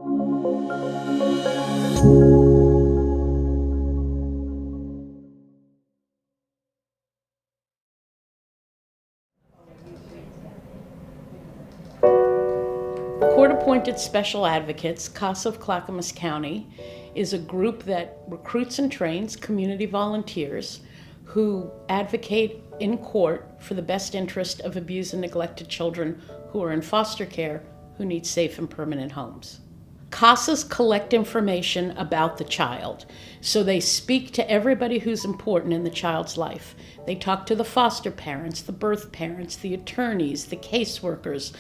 Court-appointed special advocates, CASA of Clackamas County, is a group that recruits and trains community volunteers who advocate in court for the best interest of abused and neglected children who are in foster care who need safe and permanent homes. CASAs collect information about the child, so they speak to everybody who's important in the child's life. They talk to the foster parents, the birth parents, the attorneys, the caseworkers,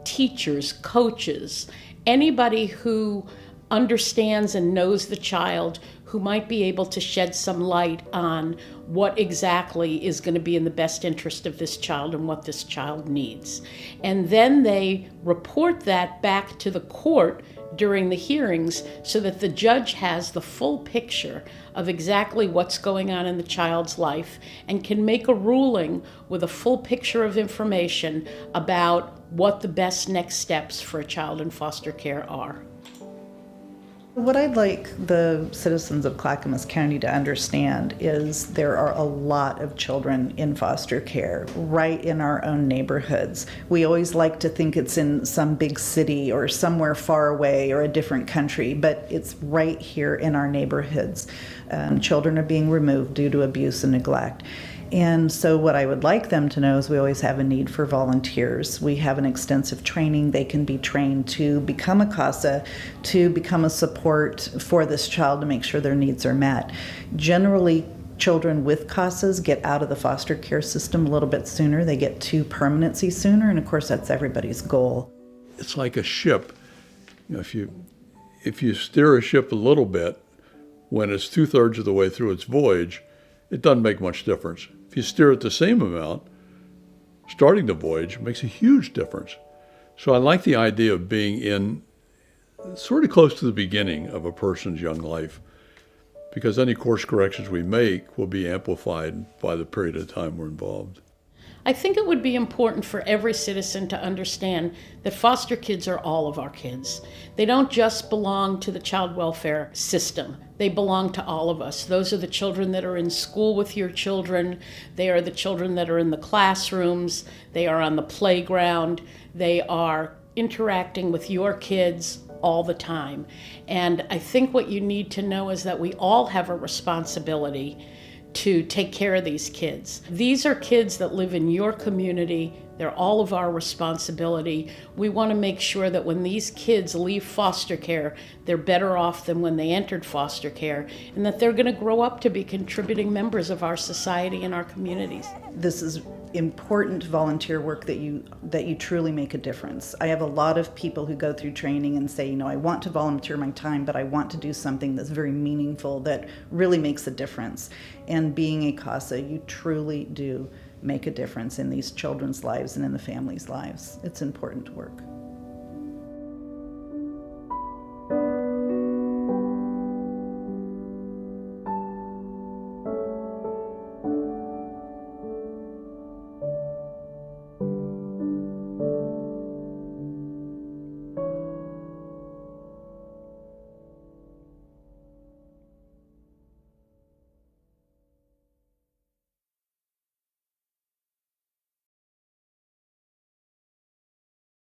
teachers, coaches, anybody who understands and knows the child who might be able to shed some light on what exactly is going to be in the best interest of this child and what this child needs. And then they report that back to the court during the hearings so that the judge has the full picture of exactly what's going on in the child's life and can make a ruling with a full picture of information about what the best next steps for a child in foster care are. What I'd like the citizens of Clackamas County to understand is there are a lot of children in foster care right in our own neighborhoods. We always like to think it's in some big city or somewhere far away or a different country, but it's right here in our neighborhoods. Children are being removed due to abuse and neglect. And so what I would like them to know is we always have a need for volunteers. We have an extensive training. They can be trained to become a CASA, to become a support for this child to make sure their needs are met. Generally, children with CASAs get out of the foster care system a little bit sooner. They get to permanency sooner, and of course that's everybody's goal. It's like a ship. You know, if you steer a ship a little bit when it's 2/3 of the way through its voyage, it doesn't make much difference. If you steer it the same amount, starting the voyage makes a huge difference. So I like the idea of being in sort of close to the beginning of a person's young life, because any course corrections we make will be amplified by the period of time we're involved. I think it would be important for every citizen to understand that foster kids are all of our kids. They don't just belong to the child welfare system. They belong to all of us. Those are the children that are in school with your children. They are the children that are in the classrooms. They are on the playground. They are interacting with your kids all the time. And I think what you need to know is that we all have a responsibility to take care of these kids. These are kids that live in your community. They're all of our responsibility. We want to make sure that when these kids leave foster care, they're better off than when they entered foster care, and that they're going to grow up to be contributing members of our society and our communities. This is important volunteer work that you truly make a difference. I have a lot of people who go through training and say, I want to volunteer my time, but I want to do something that's very meaningful, that really makes a difference. And being a CASA, you truly do make a difference in these children's lives and in the families' lives. It's important work.